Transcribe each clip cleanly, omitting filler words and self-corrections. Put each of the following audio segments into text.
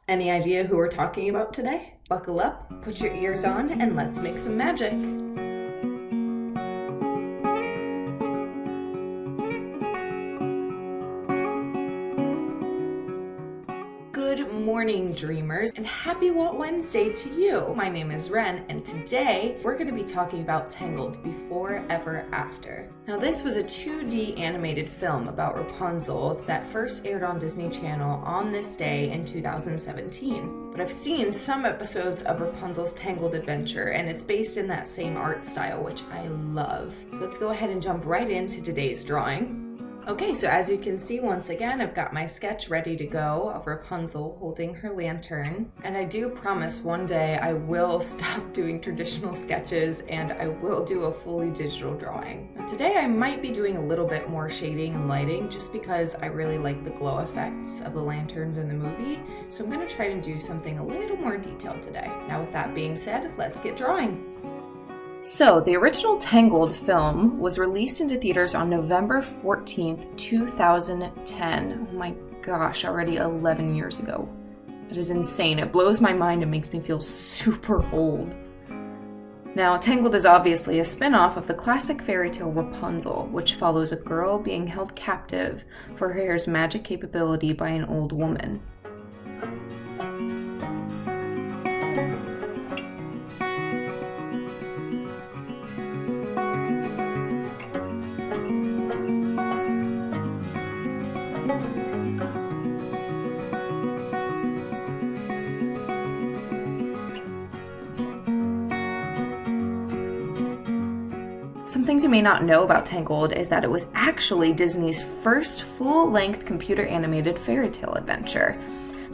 Any idea who we're talking about today? Buckle up, put your ears on, and let's make some magic. Good morning, dreamers, and happy Walt Wednesday to you. My name is Ren, and today we're going to be talking about Tangled Before Ever After. Now, this was a 2D animated film about Rapunzel that first aired on Disney Channel on this day in 2017. But I've seen some episodes of Rapunzel's Tangled Adventure, and it's based in that same art style, which I love. So let's go ahead and jump right into today's drawing. Okay, so as you can see, once again, I've got my sketch ready to go of Rapunzel holding her lantern. And I do promise one day I will stop doing traditional sketches and I will do a fully digital drawing. Now, today I might be doing a little bit more shading and lighting just because I really like the glow effects of the lanterns in the movie. So I'm gonna try to do something a little more detailed today. Now with that being said, let's get drawing. So, the original Tangled film was released into theaters on November 14th, 2010. Oh my gosh, already 11 years ago. That is insane. It blows my mind and makes me feel super old. Now, Tangled is obviously a spin-off of the classic fairy tale Rapunzel, which follows a girl being held captive for her hair's magic capability by an old woman. Some things you may not know about Tangled is that it was actually Disney's first full-length computer-animated fairy tale adventure.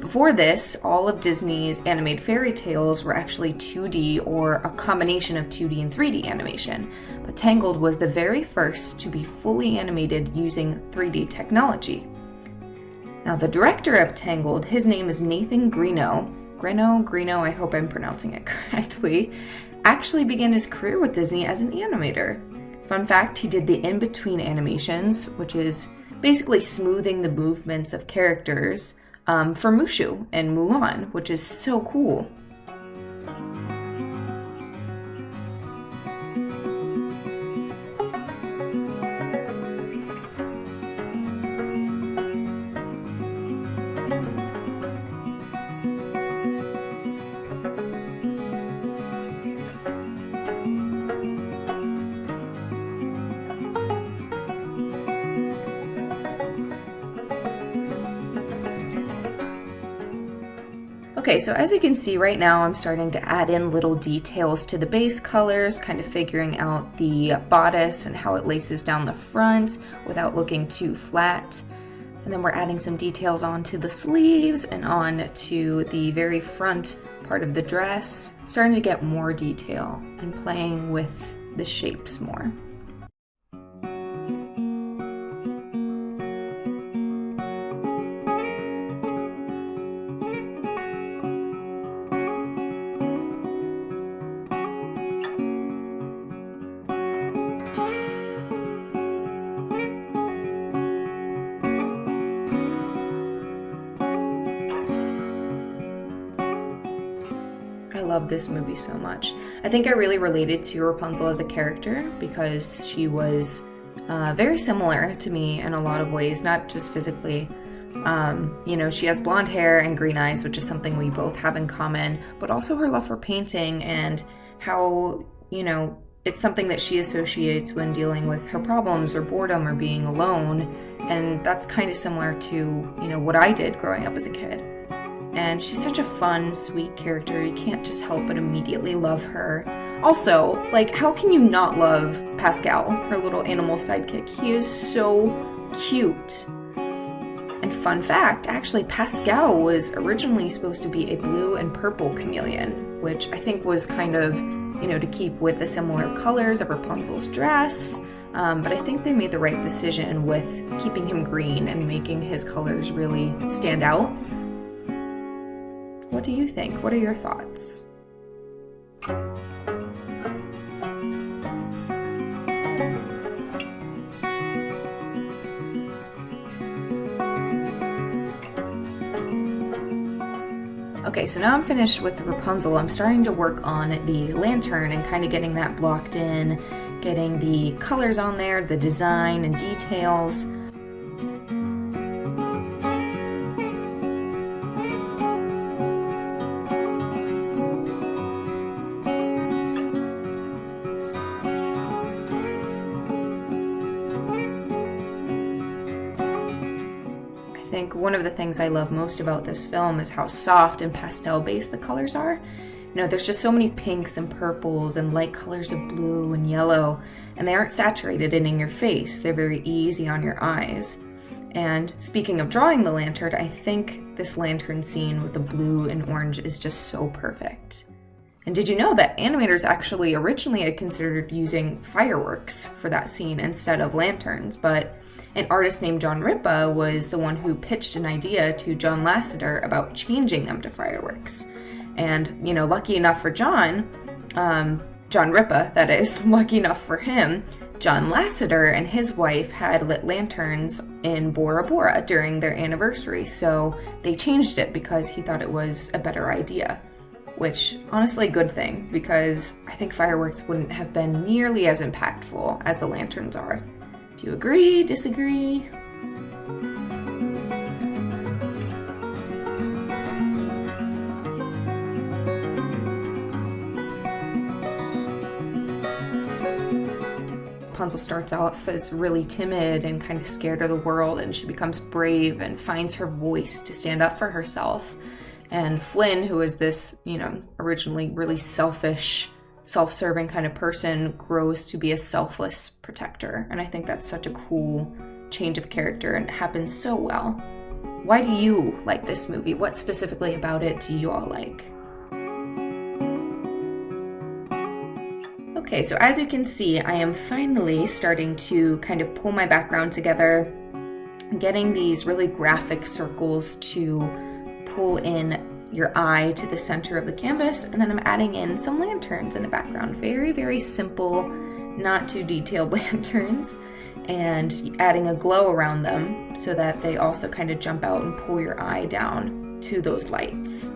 Before this, all of Disney's animated fairy tales were actually 2D or a combination of 2D and 3D animation, but Tangled was the very first to be fully animated using 3D technology. Now, the director of Tangled, his name is Nathan Greeno, I hope I'm pronouncing it correctly, actually began his career with Disney as an animator. Fun fact, he did the in-between animations, which is basically smoothing the movements of characters for Mushu and Mulan, which is so cool. Okay, so as you can see right now, I'm starting to add in little details to the base colors, kind of figuring out the bodice and how it laces down the front without looking too flat. And then we're adding some details onto the sleeves and on to the very front part of the dress, starting to get more detail and playing with the shapes more. I love this movie so much. I think I really related to Rapunzel as a character because she was very similar to me in a lot of ways, not just physically. You know, she has blonde hair and green eyes, which is something we both have in common, but also her love for painting and how, you know, it's something that she associates when dealing with her problems or boredom or being alone. And that's kind of similar to, you know, what I did growing up as a kid. And she's such a fun, sweet character. You can't just help but immediately love her. Also, like, how can you not love Pascal, her little animal sidekick? He is so cute. And fun fact, actually, Pascal was originally supposed to be a blue and purple chameleon, which I think was kind of, you know, to keep with the similar colors of Rapunzel's dress. But I think they made the right decision with keeping him green and making his colors really stand out. What do you think? What are your thoughts? Okay, so now I'm finished with the Rapunzel. I'm starting to work on the lantern and kind of getting that blocked in, getting the colors on there, the design and details. I think one of the things I love most about this film is how soft and pastel-based the colors are. You know, there's just so many pinks and purples and light colors of blue and yellow, and they aren't saturated and in your face. They're very easy on your eyes. And speaking of drawing the lantern, I think this lantern scene with the blue and orange is just so perfect. And did you know that animators actually originally had considered using fireworks for that scene instead of lanterns, but an artist named John Ripa was the one who pitched an idea to John Lasseter about changing them to fireworks. And, you know, lucky enough for John Ripa, that is, lucky enough for him, John Lasseter and his wife had lit lanterns in Bora Bora during their anniversary, so they changed it because he thought it was a better idea. Which, honestly, good thing, because I think fireworks wouldn't have been nearly as impactful as the lanterns are. Do you agree? Disagree? Rapunzel starts off as really timid and kind of scared of the world, and she becomes brave and finds her voice to stand up for herself. And Flynn, who is this, you know, originally really selfish, self-serving kind of person, grows to be a selfless protector. And I think that's such a cool change of character, and it happens so well. Why do you like this movie? What specifically about it do you all like? Okay, so as you can see, I am finally starting to kind of pull my background together, getting these really graphic circles to pull in your eye to the center of the canvas, and then I'm adding in some lanterns in the background. Very, very simple, not too detailed lanterns, and adding a glow around them so that they also kind of jump out and pull your eye down to those lights.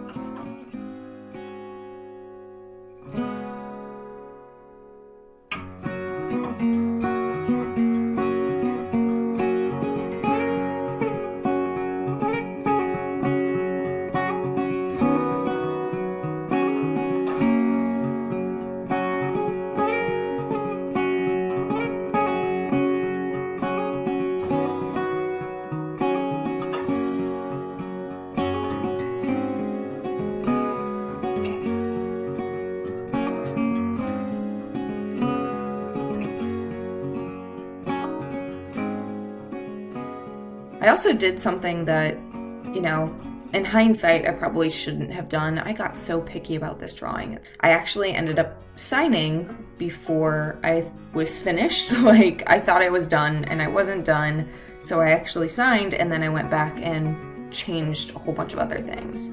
I also did something that, you know, in hindsight, I probably shouldn't have done. I got so picky about this drawing. I actually ended up signing before I was finished. Like, I thought I was done and I wasn't done. So I actually signed, and then I went back and changed a whole bunch of other things.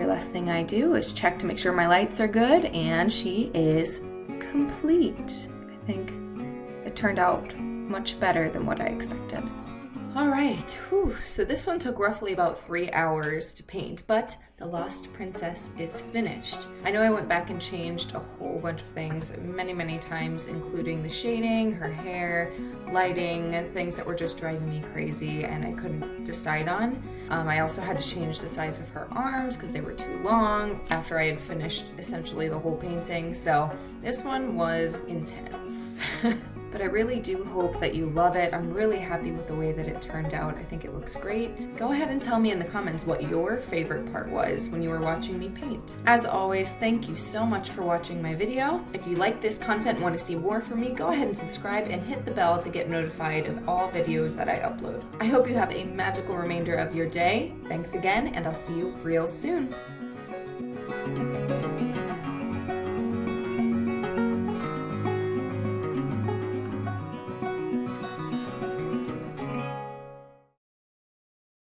Last thing I do is check to make sure my lights are good, and she is complete. I think it turned out much better than what I expected. All right, whew. So this one took roughly about 3 hours to paint, but the Lost Princess is finished. I know I went back and changed a whole bunch of things many times, including the shading, her hair, lighting, things that were just driving me crazy and I couldn't decide on. I also had to change the size of her arms because they were too long after I had finished essentially the whole painting. So this one was intense. but I really do hope that you love it. I'm really happy with the way that it turned out. I think it looks great. Go ahead and tell me in the comments what your favorite part was when you were watching me paint. As always, thank you so much for watching my video. If you like this content and want to see more from me, go ahead and subscribe and hit the bell to get notified of all videos that I upload. I hope you have a magical remainder of your day. Thanks again, and I'll see you real soon.